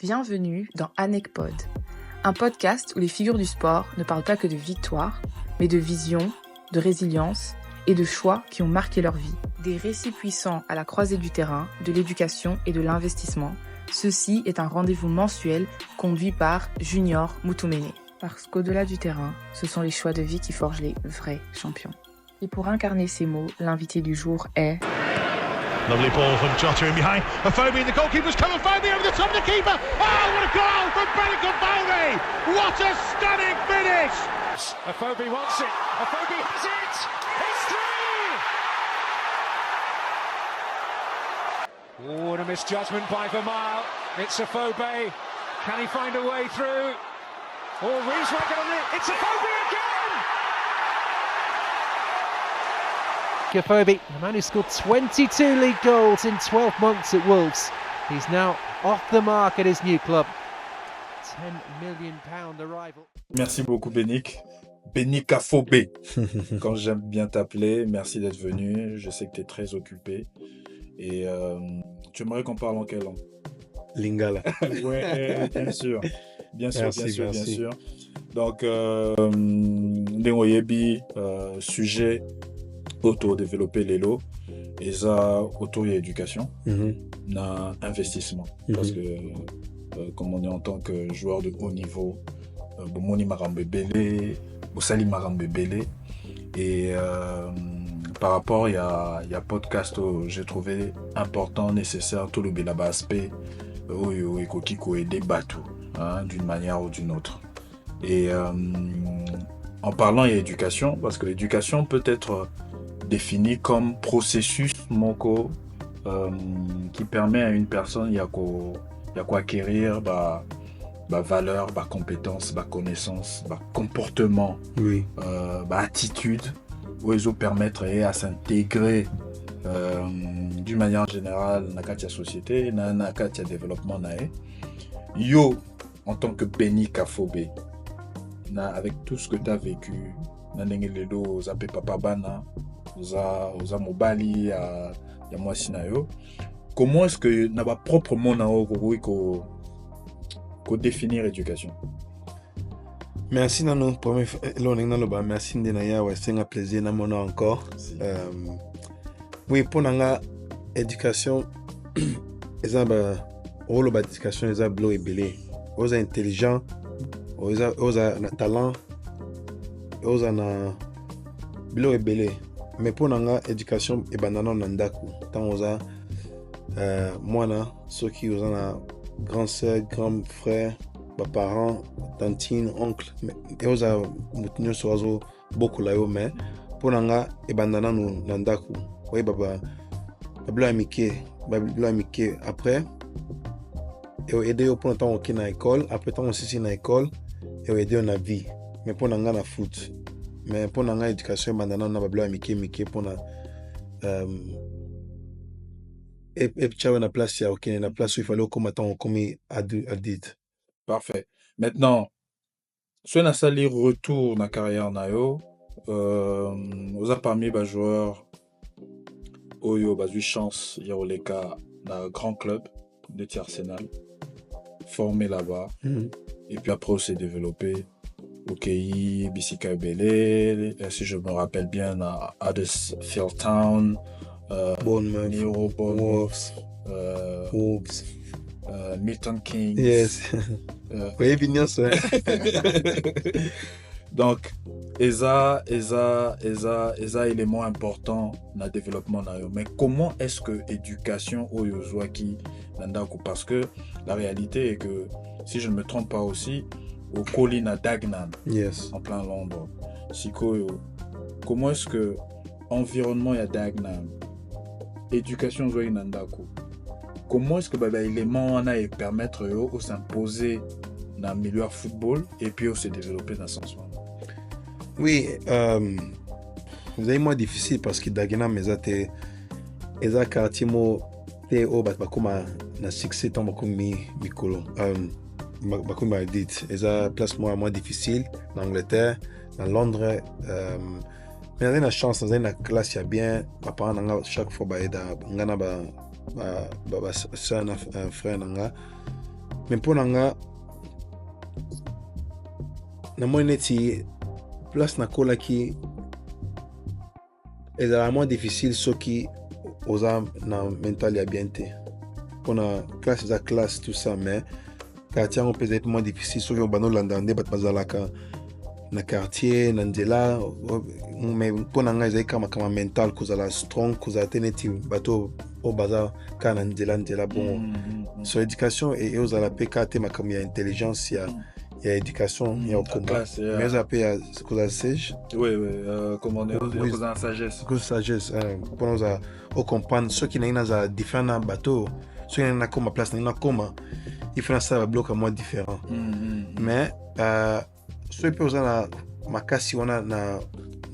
Bienvenue dans AnecPod, un podcast où les figures du sport ne parlent pas que de victoire, mais de vision, de résilience et de choix qui ont marqué leur vie. Des récits puissants à la croisée du terrain, de l'éducation et de l'investissement. Ceci est un rendez-vous mensuel conduit par Junior Moutoumene. Parce qu'au-delà du terrain, ce sont les choix de vie qui forgent les vrais champions. Et pour incarner ces mots, l'invité du jour est... Lovely ball from Jota in behind. Afobe and the goalkeeper's come. Afobe over the top of the keeper. Oh, what a goal from Benicom Bowley! What a stunning finish! Afobe wants it. Afobe has it. It's through. Oh, what a misjudgment by Vermael. It's Afobe. Can he find a way through? Oh, Reeves might get on it. It's Afobe again. Afobe, the man who scored 22 league goals in 12 months at Wolves. He's now off the mark at his new club. £10 million arrival. Merci beaucoup, Benik. Benik Afobe, quand j'aime bien t'appeler. Merci d'être venu. Je sais que tu es très occupé. Et tu aimerais qu'on parle en quelle langue? Lingala. Oui, bien sûr. Bien sûr. Donc, Ndengoyebi, sujet auto-développer l'élo, et ça, auto-éducation, na investissement. Parce que, comme on est en tant que joueur de haut niveau, Bomoni Marambe Belé, Bosali Marambe Belé, et par rapport, il y a podcast où j'ai trouvé important, nécessaire, tout le belaba aspect, où il faut aider Batou, d'une manière ou d'une autre. Et en parlant d'éducation, parce que l'éducation peut être défini comme processus moko qui permet à une personne il y a quoi acquérir valeur, compétence, connaissance, comportement, oui, attitude, où ils ont permettre à s'intégrer d'une manière générale dans la société, dans le développement. Yo, en tant que Benik Afobe, avec tout ce que tu as vécu, Oza Mobali ya mwasi na yo, comment est-ce que na ba propre mot na ko définir éducation? Merci nano premier merci ndena ouais, c'est un plaisir na mona encore. Oui, pour nanga éducation eza rôle d'éducation eza blo ebele. Oza intelligent, oza na talent, oza na blo ebele. Mais pour nanga éducation et bandana nandaku tant oza mwana ceux qui oza na grand sœur, grand frère, parents, tantine, oncle et oza mutinyo soazo beaucoup là mais pour nanga et bandana nandaku oui baba bablo amike après et aider au pour temps na école après temps aussi na école et aider na vie mais pour nanga na foot. Mais pour notre éducation, maintenant, on a besoin de pour et tu as une place une place où il fallait comme adulte. Parfait. Maintenant, si on a sali retour dans la carrière nayo, vous avez parmi les joueurs Oyo eu chance il y a les cas dans grand club de Arsenal formé là-bas et puis après on s'est développé. OKI, BCK Belé, si je me rappelle bien, à Huddersfield Town, Bournemouth, Wolves, Milton Keynes. Yes. Oui, bien sûr. Donc, ESA, élément important dans le développement. Mais comment est-ce que l'éducation au Yozouaki Nandaku? Parce que la réalité est que, si je ne me trompe pas aussi, au collines à Dagenham, yes, en plein Londres. Comment est-ce que environnement à Dagenham, éducation zoé nandaku, comment est-ce que l'élément en a et permettre de s'imposer dans le milieu football et puis de se développer dans ce sens? Oui, vous avez moins difficile parce que Dagenham est un quartier te au comme na succès tant comme Mikolo. Comme je dit, c'est une place moins difficile en Angleterre, en Londres. Mais on a une chance, on a une classe bien. Papa, chaque fois, on a un frère. mais pour nanga na moi neti place na kola qui est vraiment difficile ce qui aux âmes na mental ya bien te pour na classe tout ça mais quartier on peut être moins difficile sur yo bano landande bat bazalaka na quartier na nzela mais pour nanga ezai kama mental kozala strong kozala teneti bato au bazar kana nzela bon sur l'éducation et aux la PKT makambo ya intelligence ya éducation ya combat mais ça peut ya kozala sage comment on dit kozala sagesse pour nous au comprendre ceux qui n'ont pas différents bateaux ceux qui n'ont pas place n'ont pas il faut ça bloc à moi différent mais ceux qui posent la makasi wana na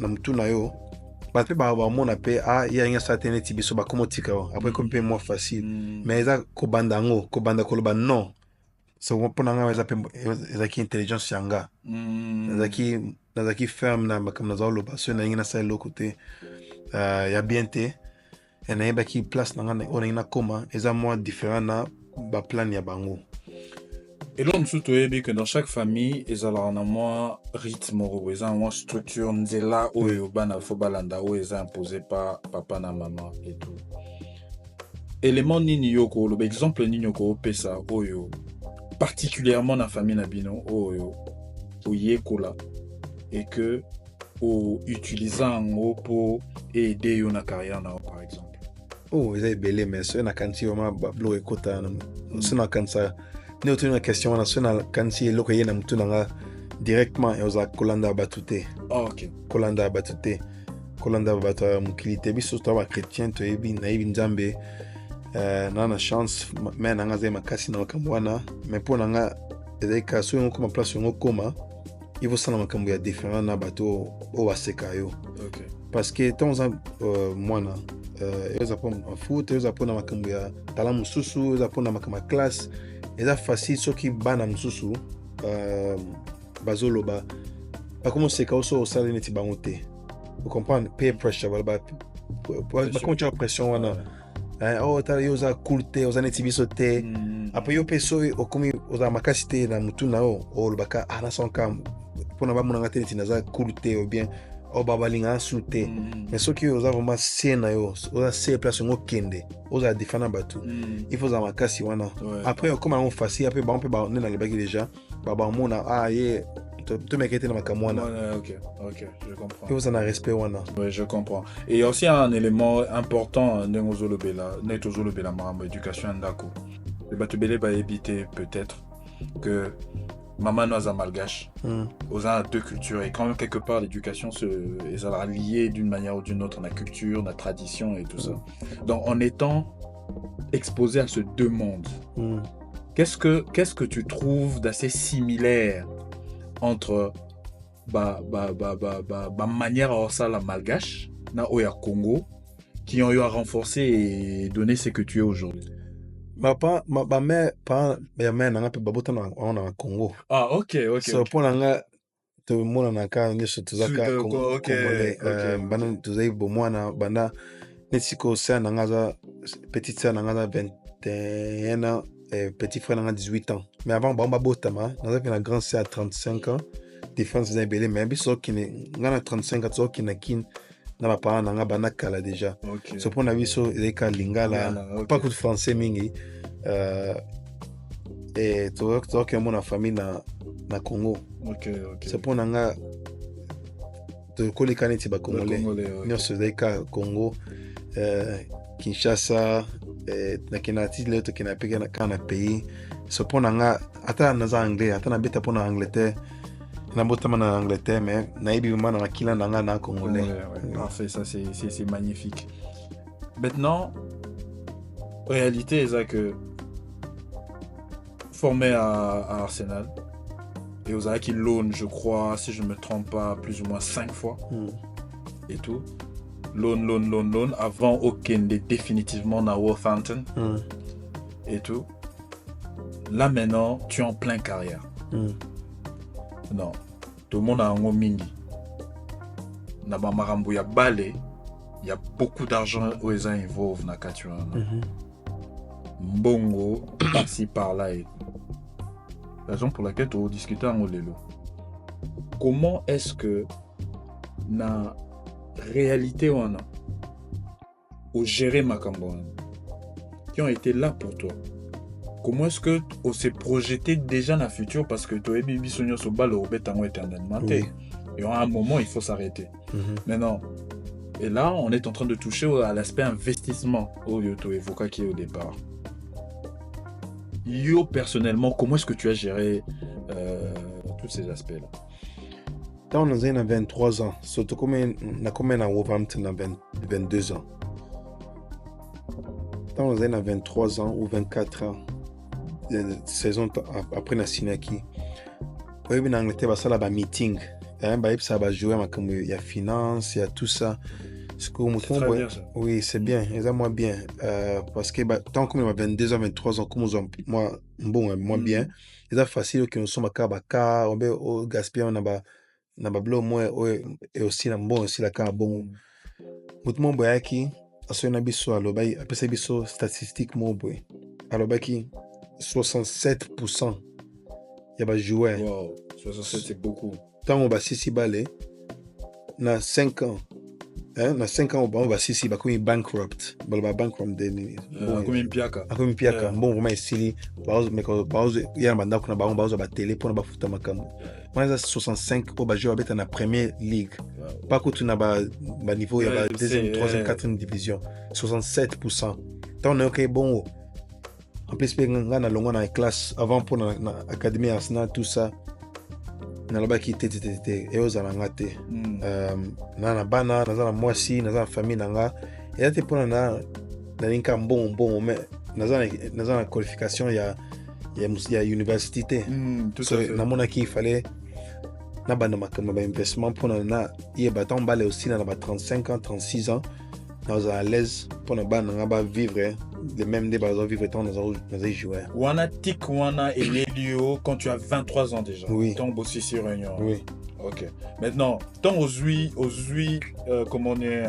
mtu na yo bape ba mona pe ya inga certaine tibiso ba komotika après comme peu moins facile mais ça kobanda koloba non so pona nga za pe ezaki intelligence yanga zaki ferme na makamna za loba so na inga sa côté ya bien te na yeba ki place na nga on ina koma eza moins différent na ba plan ya bango. Et là, nous savons que dans chaque famille, ils ont un moins rythme, ils ont un moins structure, nzela où ils ont fobalanda où ils ont imposé par papa na maman et tout. Élément nini yoko, l'exemple nini yoko pesa oyo, particulièrement dans la famille nabino oyo, oyekola et que o utilisant en pour aider yo na carrière na par exemple. Oh, ils ont belé mais c'est na kanti vraiment bablo ekota c'est na kansa. Nous avons une question quand il y a un directement et aux Kolanda Batute. Ok. Kolanda Batute. Kolanda Batute, Mukilite, surtout les chrétiens, tu es bien, naïf, nzambe. N'a chance, mais n'a pas makasi na makamwana. Mais pour n'a des cas sur un comme place un coma, il faut ça na makambu ya différent na bateau au asekayo. Ok. Parce que tant moi na ils apprennent en foot, ils apprennent na makambu ya talamu susu, ils apprennent na makambu classe. Et ça facile ceux qui banent mususu bazoloba pas comment c'est quand au salaire neti bangote vous comprenez peer pressure voilà pas comment tu as pression wana oh ta yo za coolté aux neti bisoté après yo peso au comme aux makasité na mutu na o lobaka na son kam pour na ba munanga neti na za coolté ou bien o babalinga insulté mais ceux qui ont vraiment c'est na yo aux c'est place ngo kende aux a défendre batu il faut za makasi wana après comme on facile après on peut on na lebaki déjà baba mona ye to mekete na makamwana ok je comprends il faut ça na respect wana ouais je comprends et il y a aussi un élément important ndengozolobela netozolobela marambo éducation ndako le batubele va éviter peut-être que maman nous malgache aux deux cultures et quand même quelque part l'éducation est liée d'une manière ou d'une autre la culture, la tradition et tout ça. Donc en étant exposé à ces deux mondes, qu'est-ce que tu trouves d'assez similaire entre manière à ça la malgache na oya Congo qui ont eu à renforcer et donner ce que tu es aujourd'hui? ma mère n'a pas babota na Congo. Ok. So pour nga to mona na ka ngeso tuzaka Congo. Bana tuzai bomwana banda netiko sa na ngaza petite sœur na ngaza 21 ans et petit frère na ngaza 18 ans. Mais avant bamba botama, na za grand sœur à 35 ans. Différence des belé mais biso qui ngana 35 ans so qui na kin na ba parents na nga bana kala déjà. So pour na biso ezeka lingala pas que de français mingi et toi que mon famille na Congo. C'est pour nga de kolekana ti ba congolais. Nous ezeka Congo Kinshasa na kinati leo to kinapeka na kana pays. C'est pour nga ata na za anglais ata na beta pour na Angleterre. Na botama na Angleterre mais na ibi mana na kila nanga na congolais. Parfait, ça c'est magnifique. Maintenant réalité c'est que formé à Arsenal et aux qui loan je crois si je me trompe pas plus ou moins 5 fois et tout loan avant aucun définitivement na Wolverhampton et tout là maintenant tu es en plein carrière. Non, tout le monde a un mingi. Na ba marambo ya balé, il y a beaucoup d'argent où ils involvent na katura. Mbongo par-ci par-là et raison pour laquelle tu discutais en Lelo. Comment est-ce que na réalité on a au gérer Makambo qui ont été là pour toi? Comment est-ce que on s'est projeté déjà dans le futur parce que tu as bibi sonyo so bal au bétango éternellement et à un moment il faut s'arrêter. Maintenant et là on est en train de toucher à l'aspect investissement au tu évoquais qui est au départ. Yo personnellement comment est-ce que tu as géré tous ces aspects là? Quand on a 23 ans, surtout comme on a Wolverhampton à 22 ans. Quand on a 23 ans ou 24 ans, saison après na Sinaki, on est en Angleterre, ça là meeting, ça va jouer il y a finance, il y a tout ça. C'est très bien ça. Oui, c'est bien, exactement bien. Parce que tant qu'on a 22 ans, 23 ans, comme moi bien, c'est facile que nous sommes à Kabaka, on va au gaspiller, on a na bablo moi et aussi na bon aussi la ka bon mutumo boyaki aso na biso alobai apesa biso statistique mo boy alobaki 67% ya ba joueur. Wow, 67 c'est beaucoup. Tant on va sisi balé na 5 ans. Na 5 ans on va sisi ba comme bankrupt. Ba bankrupt de comme piaka. Comme piaka. Bon vraiment ici mais quand pause ya banda kuna ba on ba télé pour na ba futa makambo. Moi, 65 au Bajo habite en première ligue. Pas que tu n'as pas niveau, il y a deuxième, troisième, quatrième division. 67%. Tant on est ok, bon. En plus, on a dans la classe avant pour l'académie Arsenal, tout ça. On a là-bas qui était et aux alangaté. On a bana, on a la moisi, on a la famille, on a. Et là, tu peux on a l'inca bon, mais on a la qualification, il y a université. Tout ça. Na mona qui il fallait na bana makama ba investissement pour na y baton balé aussi na ba 35 ans 36 ans dans à l'aise pour na bana ba vivre les mêmes débats vivre temps dans les joueurs. Wana tik wana et Lelio quand tu as 23 ans déjà. Oui. Ton bossi sur réunion. Oui. OK. Maintenant, tant aux comment on est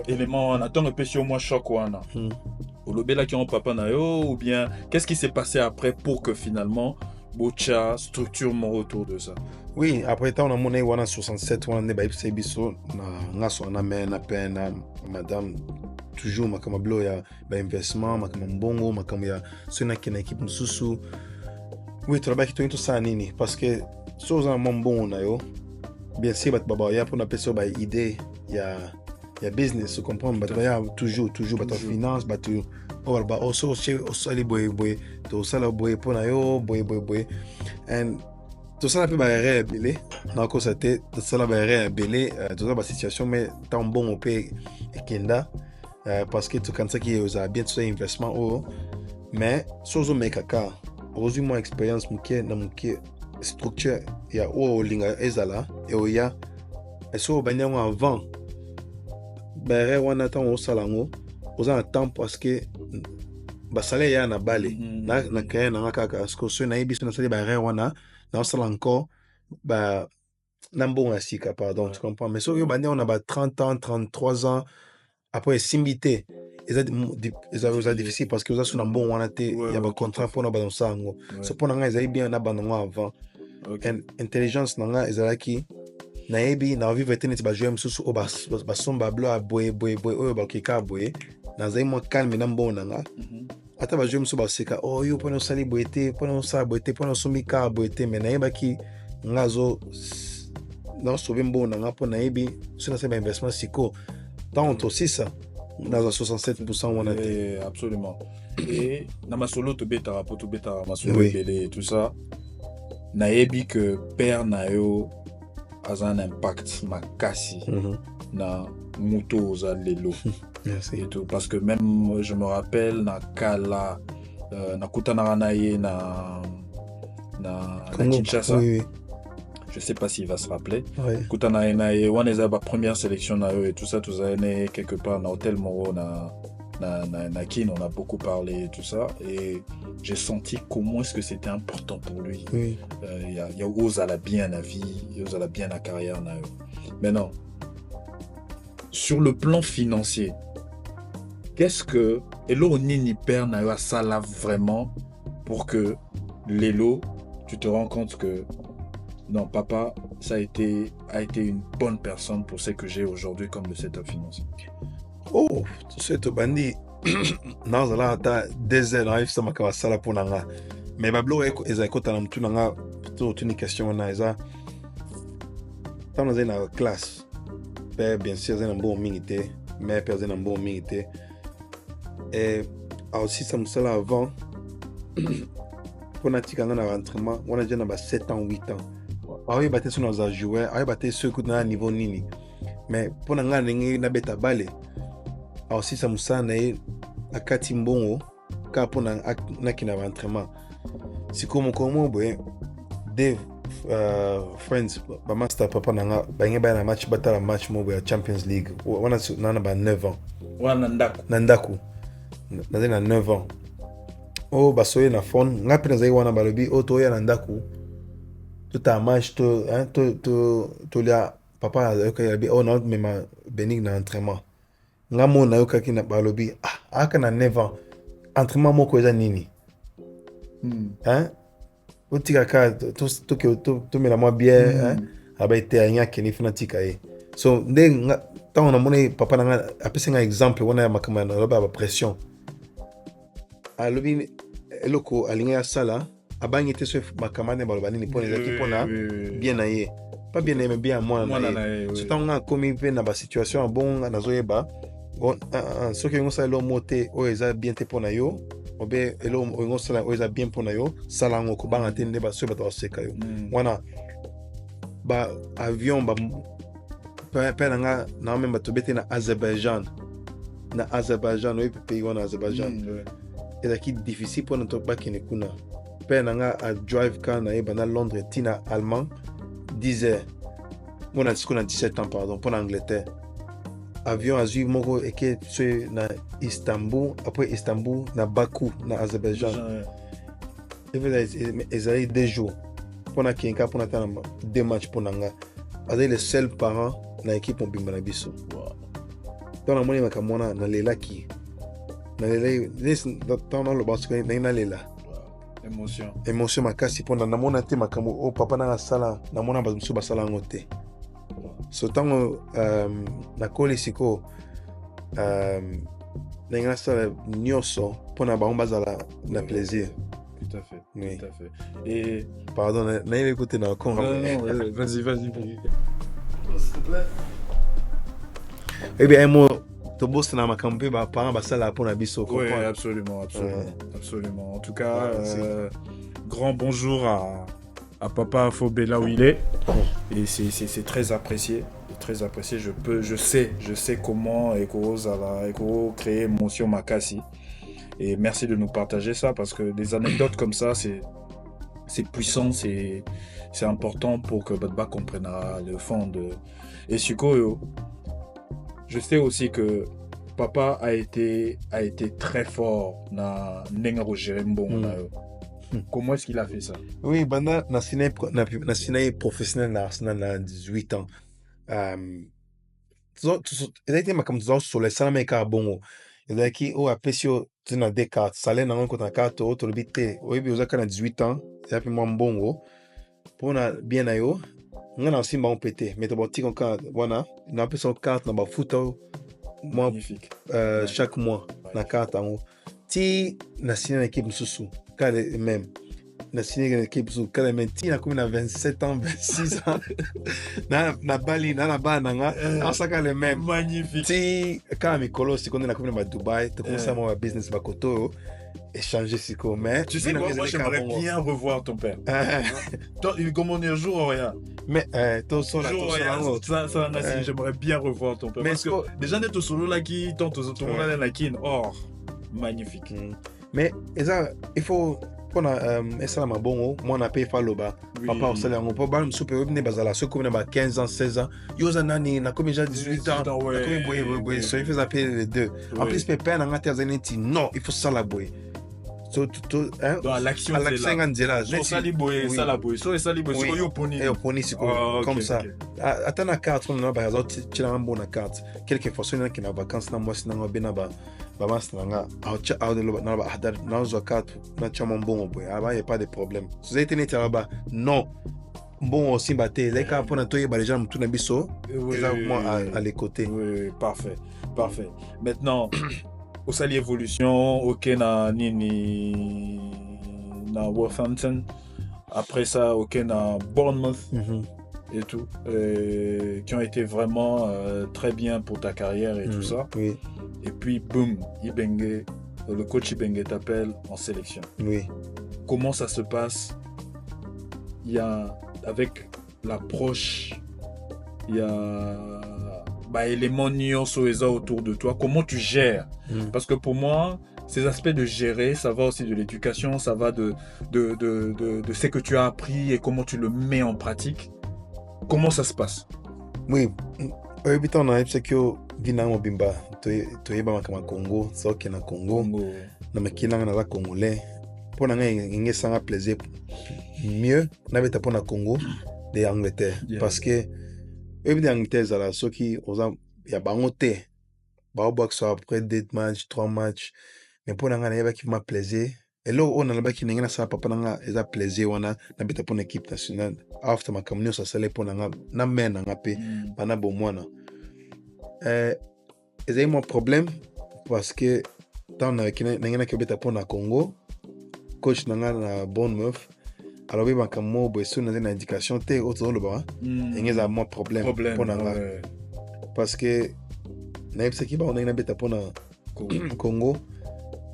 élément on attend le péché au moins choc wana. Ou le bela qui ont papa na yo ou bien qu'est-ce qui s'est passé après pour que finalement Bocha structure mon retour de ça? Oui, après tant on a monnaie wana 67 wana ne ba ipse biso na so na mena pena madame toujours makama blo ya ba investissement makama mbongo makama ya sona kina équipe mususu. Oui, travail qui tout ça nini parce que so za mbongo na yo bien sûr bat baba ya pour na peso ba idée ya business, tu comprends, toujours finance, also les boy tout ça la boy pour na yo boy and tout ça peut barrer belé na ko ça tout ça la barrer belé tout ça ba situation mais tant bon on peut kenda parce que tout quand ça qui est bien tout ça investissement mais sozo mekaka aujourd'hui mon expérience muke na muke structure ya linga ezala et ya eso banyango avant bere wana temps au salango aux en temps parce que basale ya na bale na kaya na kaka parce que so na ibiso na sali bere wana na sala encore ba nambo asika pardon tu comprends mais so yo bande on a ba 30 ans 33 ans après simité ils avaient difficile parce que vous avez un bon wana te il y a un contrat pour na ba sango so pour nga ils bien na bandongo avant intelligence nga ezalaki na ebi na vivre tennis ba jouer mususu o ba somba blo a boy o ba kika boy na zai mo calme na mbona nga ata ba jouer mususu ba seka o yo pona sali boyete pona sa boyete pona somika boyete mais na eba ki ngazo na sauver mbona nga pona ebi sina se ba investment siko tant aussi ça na 67% on a été absolument et na masolo to beta rapport to beta masolo belé tout ça na ebi que père na yo a un impact makasi na moto za lelo. Merci. Et tout parce que même je me rappelle na kala na kutana na ye na Kinshasa. Oui. Je sais pas s'il va se rappeler. Oui. Kutana na ye wana ba première sélection na eux et tout ça tous années quelque part na hôtel Moro na Kin, on a beaucoup parlé et tout ça et j'ai senti comment est-ce que c'était important pour lui. Oui. Il y a osala bien la vie, osala bien la carrière na eux. Maintenant, sur le plan financier, qu'est-ce que Elo Nini perd na eux ça là vraiment pour que Lelo tu te rends compte que non, papa, ça a été une bonne personne pour ce que j'ai aujourd'hui comme le setup financier. Oh, c'est au bandit. Non, là, t'as des heures, il faut que ça pour nanga. Mais bablo écoute à l'amtu nanga, plutôt une question on a ça. Quand on est dans la classe, bien sûr, c'est un bon minité, mais c'est un bon minité. Et aussi, ça me semble avant, pour notre entraînement, on a déjà 7 ans, 8 ans. Alors, il y a des gens qui joué, il y a des gens qui ont un niveau nini. Mais pour nous, on a bêta balé. Alors, aussi, ça me semble à Katimbongo, car pour nous, on a un entraînement. Si comme des friends, master papa nanga, un match battle match mobile Champions League. On a 9 ans. Nandaku. On a 9 ans. Oh, basoye na phone, nga pena zai wana balobi, oh to ya nandaku. Tout un match, to lia papa yoka yabi, oh non, mais ma bénig na entraînement. Nga mo na yoka ki na balobi, aka na 9 ans. Entraînement moko eza nini? Hein? Utika ka to me la moi bien, hein? Aba ite anya keni fanatika e. So nde nga tant on a mone papa nga apese nga exemple wana makama na ba pression. Alobi eloko alinga sala abangi te so makamane baloba nini pona ezaki pona bien na ye. Pas bien mais bien moi na ye. So tant nga komi pe na ba situation bon na zoyeba. So que ngosa lo mote o eza bien te pona yo. Obe elo ngosa o eza bien pona yo. Sala ngo ko banga te ndeba so bato seka yo. Wana ba avion ba pe nga na memba to bete na Azerbaijan. Na Azerbaijan o pays wana Azerbaijan. Ezaki difficile pour notre bakine kuna. Père nanga a drive car na eba Londres tina allemand 10 heures. On a 17 ans pardon pour l'Angleterre. Avion a suivi moko eke na Istanbul, après Istanbul na Bakou na Azerbaijan. Ezali 2 jours. Pour na kinka pour na 2 matchs pour nanga. Azali les seuls parents na équipe on bimba na biso. Dans la monnaie makamona na lelaki. Émotion makasi pona namona te makambo o papa na sala namona bamusu basala ngote so tango na koli siko na sala nyoso pona ba ombazala na plaisir. Tout à fait. Oui. Tout à fait. Et pardon na écouter na con. Vas-y. S'il te plaît. Eh bien moi boss na makampe ba parents basala pour na biso. Oui, absolument. En tout cas, grand bonjour à papa Phobé là où il est. Et c'est très apprécié. Je sais comment Eko créer Motion Makasi. Et merci de nous partager ça parce que des anecdotes comme ça, c'est puissant, c'est important pour que Badba comprenne le fond de. Et Suko, je sais aussi que papa a été très fort na Nenga Rogerembo. Comment est-ce qu'il a fait ça? Oui, banda na ciné professionnel na Arsenal na 18 ans. Il a été comme ça sur les salams bongo. Il a qui au apesio tina des cartes, salé na ngoko na carte auto le bité. Oui, bi ozaka na 18 ans, c'est puis moi bongo. Pour na bien na yo. Ngana aussi m'a pété, mais to boti kon carte, voilà, na pe son carte na ba photo moi chaque mois na carte en haut. Ti na ciné équipe mususu, kale même. Na ciné équipe mususu, kale même ti na comme na 27 ans, 26 ans. na Bali, na bana nga, asaka le même. Magnifique. Ti ka mikolo si konde na comme na Dubaï, to comme ça moi business ba koto. Échanger si quoi, mais tu sais moi j'aimerais bien revoir ton père. Comment on est un jour ou rien. Mais ton solo ça j'aimerais bien revoir ton père parce que déjà net au solo là qui tente tout le monde là qui or magnifique. Mais il faut qu'on a ça ma bon moi on a payé faloba papa au salaire on peut pas me souper venir bazala ce comme na 15 ans 16 ans yoza nani na comme déjà 18 ans na comme boy so il faut appeler les deux en plus pépé na ngati azaneti non il faut ça la boy Dans l'action, c'est là. So saliboye, salaboye. So saliboye, so yo poni. Et poni, c'est comme ça. Attends la carte, on a par exemple, tu as une bonne carte. Quelques fois, il y a qui na vacances, na moi, sinon, bien na ba master nga. Na ba hadar, na zo carte, na chama bon boy. Il y a pas de problème. Si vous êtes né là-bas, non. Bon aussi batté. Les cas pour nettoyer les gens, tout na biso. Exactement à les côtés. Oui, parfait. Maintenant. Osali évolution, ok na nini na Wolverhampton, après ça ok na Bournemouth et tout, qui ont été vraiment très bien pour ta carrière et tout ça. Oui. Et puis boum, Ibenge, le coach Ibenge t'appelle en sélection. Oui. Comment ça se passe? Il y a avec l'approche, il y a éléments nyonso eza autour de toi, comment tu gères? Parce que pour moi, ces aspects de gérer, ça va aussi de l'éducation, ça va de ce que tu as appris et comment tu le mets en pratique. Comment ça se passe? Oui, habitant na epsekyo vina mobimba to yeba makama Congo, ça qui na Congo, na makina na la congolais. Pour na ngi sanga plaisir mieux na beta pour na Congo de Angleterre parce que évidemment Angleterre là ceux qui ya bangote ba box après 2 matchs 3 matchs mais pour na yeba qui m'a plaisir et là on a là qui n'engana ça papa na eza plaisir wana na beta pour l'équipe nationale after ma communion ça sele pour na mena ngape bana bo mwana j'ai mon problème parce que dans na qui n'engana que beta pour na Congo coach na Bournemouth. Alors oui, quand moi, je suis dans une indication, tu es autour de là, il y a un problème pour nous. Parce que na ipse ki ba on na beta pour na Congo,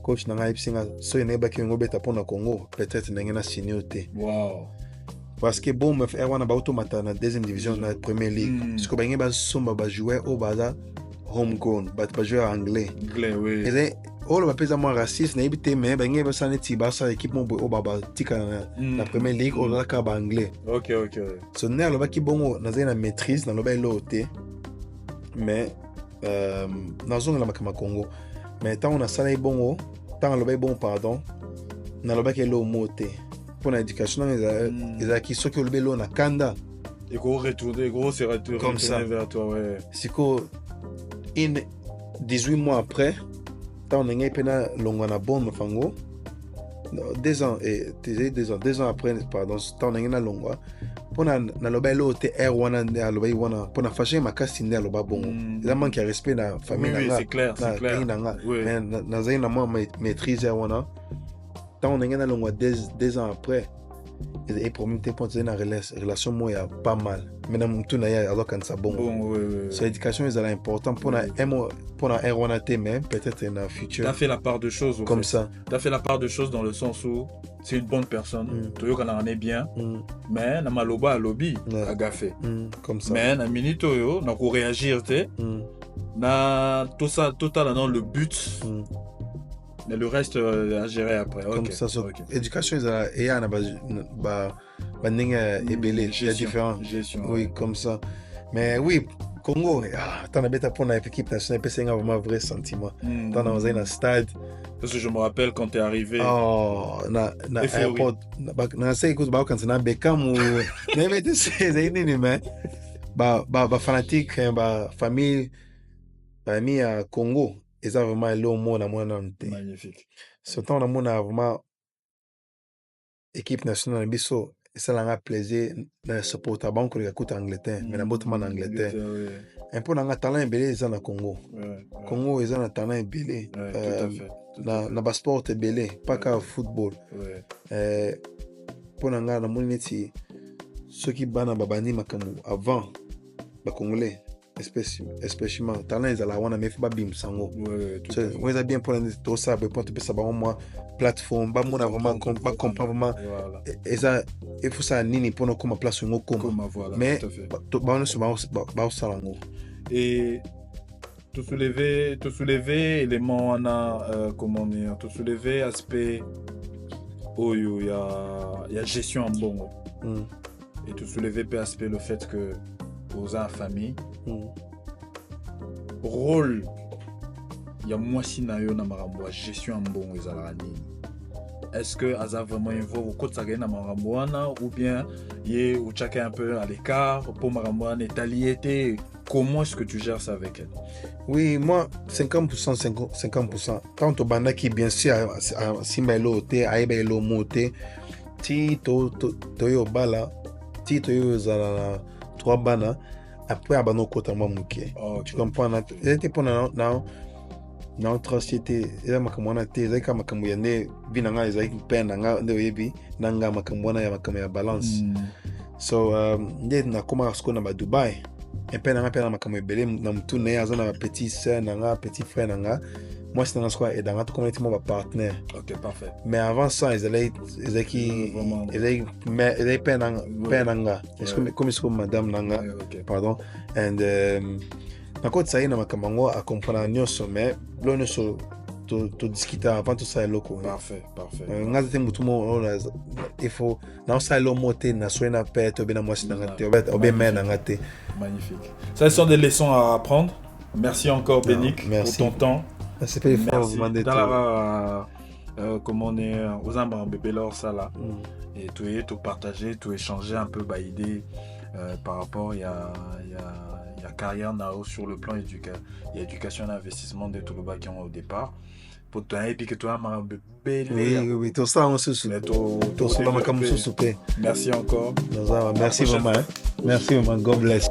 coach na ipse nga so ina ba ki ngo beta pour na Congo, peut-être na ngena seniorité. Wow. Parce que bon, me faire wana ba automata na deuxième division na Premier League. Parce que ba ngeba somba ba jouer au baza homegrown, ba jouer anglais. Anglais, oui. Et oh, le pesa moins raciste, na ibité mais ba ngeba sa neti ba sa équipe mo au baba tika na Premier League au la ka ba anglais. OK. So ne lo ba ki bongo na zena maîtrise na lo ba loté. Mais na zone la makama Congo. Mais tant on a ça bongo, tant lo ba bon pardon, na lo ba ki lo moté. Pour l'éducation ils a qui so que le belo na kanda. Et gros retourner, c'est retourner vers toi, ouais. C'est que 18 mois après, tant on a pena longana bon mafango. 2 ans et 2 ans après pardon, tant on a longwa. Pour na loba lo te R1 na loba wana pour na fâcher ma casting na loba bon. Ça manque de respect na famille na. Oui, c'est clair. Mais na zaina moi maîtrise wana. Tant on a longwa 2 ans après. Et pour moi, une relation moi pas mal. Maintenant, tout n'a alors quand ça bon. So l'éducation est important pour na R1AT mais peut-être dans le futur. Tu as fait la part de choses comme ça. Tu as fait la part de choses dans le sens où c'est une bonne personne. Tu quand on est bien. Mais na maloba lobby a gaffé. Comme ça. Mais na minute yo na ko réagir té. Na tout ça total dans le but. Mais le reste à gérer après. Comme ça, l'éducation est il y a différents. Oui, comme ça. Mais oui, Congo, t'en as bêta pour l'équipe nationale, c'est vraiment un vrai sentiment. T'en as un stade. Parce que je me rappelle quand t'es arrivé. Oh, na airport. Na sais écoute, quand c'est na Beckham ou n'avait été c'est mais fanatique, famille à Congo. Et ça vraiment là au monde à moi magnifique. Ce temps on a vraiment équipe nationale biso et ça l'a plaisir de supporter banque que écoute Angleterre mais n'importe en Angleterre. Un peu dans talent belé ça na Congo. Congo ils ont un talent belé. Na passeport belé pas qu'à football. Pour nga na moniti ceux qui bana babani makamu avant ba congolais especially talent ils la wana mais faut pas bim sango ouais ça bien pour tout ça pour te ça ba moi plateforme ba mon vraiment pas comprendre vraiment et ça il faut ça nini pour nous comme place ngo comme mais ba on se ba salango et te soulever élément on a comment dire te soulever aspect il y a gestion en bon et te soulever aspect le fait que aux famille rôle il y a moi si na yo na marambo gestion en bon ezala nini est-ce que Aza vraiment il vaut au côté Sagana Maramouana ou bien il ou chacun un peu à l'écart pour Maramouana et Taliété? Comment est-ce que tu gères ça avec elle? Oui, moi, 50%, 50%. Quand on a qui, bien sûr, si Melo te, Aïbelo moté, ti to yo bala, ti to yo zala 3 bana, après abano kota mamuke. Tu comprends? C'était pour na autre société, eza makambo wana te, ezalaki kaka makambo ya nde vi na ngai ezalaki mpe na ngai nde oyebi na ngai makambo wana ya makambo ya balance. So nde nakomaka sikoyo na badubai mpe na ngai mpe na makambo ebele na motu na ye aza na petit sœur na ngai petit frère na ngai mwasi na ngai sikoyo aidanga tokoma neti mo bapartenaire. Ok, parfait. Mais avant ça ezalaki mpe na ngai comme sikoyo madame na ngai, pardon. And nakotisa ye na makambo yango akomprendre nyonso, mais bilo nyonso todiscuta avant tosala eloko. Parfait. Nga te mutu mo il faut naosala elo mo te nasoi na pere to obe na mwasi na nga te obe mare na nga te. Magnifique. Ça, ce sont des leçons à apprendre. Merci encore, Bénic, pour ton temps. C'est pas merci. Comme on est aux Ambres bébé lors ça là. Et tout partager, tout échanger un peu idées par rapport il y a carrière nao sur le plan éducation et investissement de tout le bas qui ont au départ. Pour toi et puis que toi oui tout ça on se souvient tout ça comme ça souper. Merci encore. Merci vraiment. Merci vraiment. God bless.